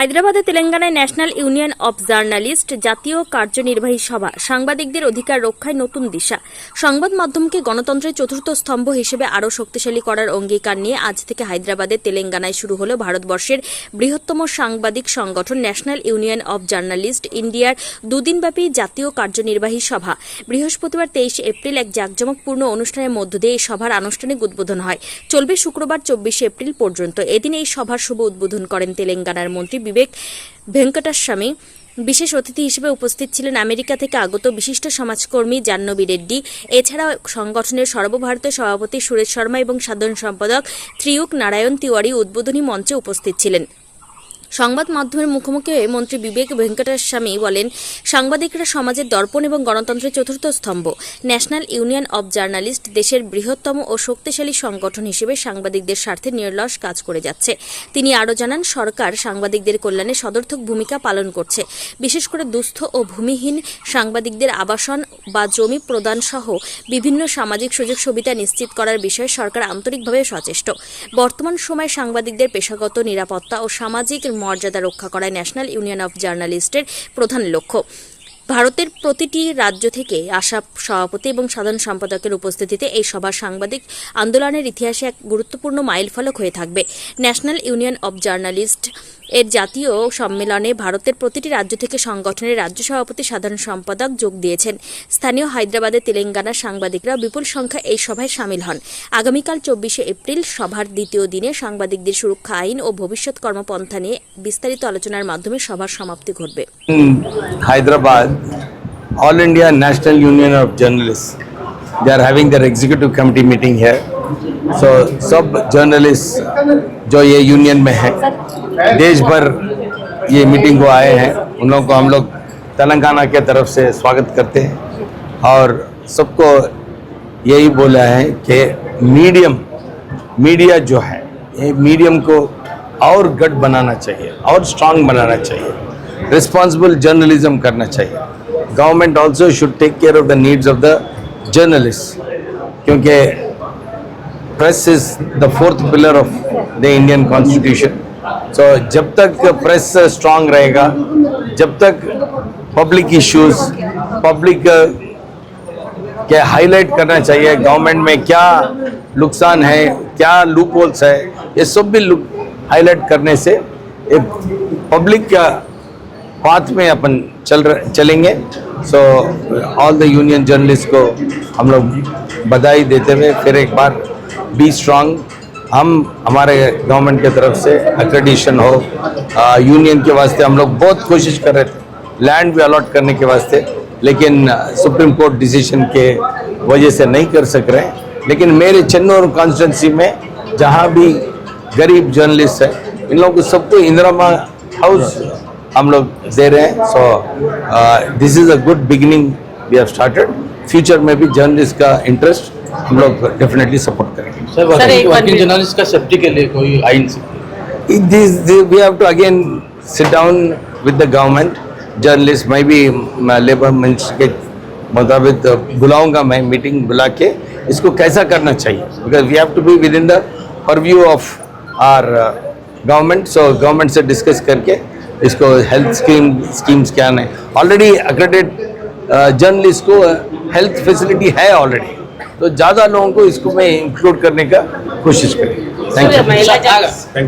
হায়দ্রাবাদে তেলেঙ্গানায় national union of journalist জাতীয় কার্যনির্বাহী সভা সাংবাদিকদের অধিকার রক্ষায় নতুন দিশা। সংবাদ মাধ্যমকে গণতন্ত্রের চতুর্থ স্তম্ভ হিসেবে আরও শক্তিশালী করার অঙ্গীকার নিয়ে আজ থেকে হায়দ্রাবাদে তেলেঙ্গানায় শুরু হল ভারতবর্ষের বৃহত্তম সাংবাদিক সংগঠন ন্যাশনাল ইউনিয়ন অব জার্নালিস্ট ইন্ডিয়ার দুদিনব্যাপী জাতীয় কার্যনির্বাহী সভা। বৃহস্পতিবার 23 এপ্রিল এক জাঁকজমকপূর্ণ অনুষ্ঠানের মধ্য দিয়ে এই সভার আনুষ্ঠানিক উদ্বোধন হয়। চলবে শুক্রবার 24 এপ্রিল পর্যন্ত। এদিন এই সভার শুভ উদ্বোধন করেন তেলেঙ্গানার মন্ত্রী বিবেক ভেঙ্কটাস্বামী। বিশেষ অতিথি হিসেবে উপস্থিত ছিলেন আমেরিকা থেকে আগত বিশিষ্ট সমাজকর্মী জাহ্নবী রেড্ডি। এছাড়াও সংগঠনের সর্বভারতীয় সভাপতি সুরেশ শর্মা এবং সাধারণ সম্পাদক ত্রিয়ুক নারায়ণ তিওয়ারি উদ্বোধনী মঞ্চে উপস্থিত ছিলেন। সংবাদ মাধ্যমের মুখোমুখি হয়ে মন্ত্রী বিবেক ভেঙ্কটাস্বামী বলেন, সাংবাদিকরা সমাজের দর্পণ এবং গণতন্ত্রের চতুর্থ স্তম্ভ। ন্যাশনাল ইউনিয়ন অব জার্নালিস্ট দেশের বৃহত্তম ও শক্তিশালী সংগঠন হিসেবে সাংবাদিকদের স্বার্থে নিরলস কাজ করে যাচ্ছে। তিনি আরও জানান, সরকার সাংবাদিকদের কল্যাণে সদর্থক ভূমিকা পালন করছে। বিশেষ করে দুস্থ ও ভূমিহীন সাংবাদিকদের আবাসন বা জমি প্রদান সহ বিভিন্ন সামাজিক সুযোগ সুবিধা নিশ্চিত করার বিষয়ে সরকার আন্তরিকভাবে সচেষ্ট। বর্তমান সময়ে সাংবাদিকদের পেশাগত নিরাপত্তা ও সামাজিক মর্যাদা রক্ষা করায় ন্যাশনাল ইউনিয়ন অব জার্নালিস্টের প্রধান লক্ষ্য। ভারতের প্রতিটি রাজ্য থেকে আসা সভাপতি এবং সাধারণ সম্পাদকের উপস্থিতিতে এই সভা সাংবাদিক আন্দোলনের ইতিহাসে এক গুরুত্বপূর্ণ মাইলফলক হয়ে থাকবে। ন্যাশনাল ইউনিয়ন অব জার্নালিস্ট এর জাতীয় সম্মেলনে ভারতের প্রতিটি রাজ্য থেকে সংগঠনের রাজ্য সভাপতি সাধারণ সম্পাদক যোগ দিয়েছেন। স্থানীয় হায়দ্রাবাদের তেলেঙ্গানার সাংবাদিকরা বিপুল সংখ্যায় এই সভায় সামিল হন। আগামীকাল 24 এপ্রিল সভার দ্বিতীয় দিনে সাংবাদিকদের সুরক্ষা আইন ও ভবিষ্যৎ কর্মপন্থা নিয়ে বিস্তারিত আলোচনার মাধ্যমে সভার সমাপ্তি ঘটবে। Hyderabad All India National Union of Journalists, they are having their executive committee meeting here. So सब journalists जो ये यूनियन में हैं, देश भर ये मीटिंग को आए हैं, उन लोगों को हम लोग तेलंगाना के तरफ से स्वागत करते हैं और सबको यही बोला है कि मीडिया जो है, ये मीडियम को और गढ़ बनाना चाहिए और स्ट्रांग बनाना चाहिए, रिस्पॉन्सिबल जर्नलिज्म करना चाहिए। Government also should take care of the needs of the journalist, क्योंकि press is the fourth pillar of the Indian constitution. So जब तक प्रेस स्ट्रांग रहेगा, जब तक पब्लिक इश्यूज पब्लिक के हाईलाइट करना चाहिए, गवर्नमेंट में क्या नुकसान है, क्या लूप होल्स है, ये सब भी हाईलाइट करने से एक पब्लिक का पाथ में अपन चलेंगे। So all the union journalist को हम लोग बधाई देते हुए फिर एक बार बी स्ट्रांग। हम हमारे गवर्नमेंट की तरफ से एक्रेडिशन हो, यूनियन के वास्ते हम लोग बहुत कोशिश कर रहे थे लैंड भी अलॉट करने के वास्ते, लेकिन सुप्रीम कोर्ट डिसीजन के वजह से नहीं कर सक रहे हैं। लेकिन मेरे चन्नूर कॉन्स्टिट्यूंसी में जहाँ भी गरीब जर्नलिस्ट है, इन लोगों को सबको इंदिरा हाउस हम लोग दे रहे हैं। So this is a good beginning we have started. Future में भी जर्नलिस्ट का इंटरेस्ट हम लोग डेफिनेटली सपोर्ट करेंगे। सर, वर्किंग जर्नलिस्ट का सेफ्टी के लिए कोई आइन we have to again sit down with the government. Journalist मैं भी लेबर मिनिस्टर के मुताबिक बुलाऊंगा, मैं मीटिंग बुला के इसको कैसा करना चाहिए, because we have to be within the purview of our government. So government से डिस्कस करके इसको हेल्थ स्कीम्स क्या है, ऑलरेडी एक्रेडिटेड जर्नलिस्ट को हेल्थ फैसिलिटी है ऑलरेडी, तो ज़्यादा लोगों को इसको में इंक्लूड करने का कोशिश करें। Thank you.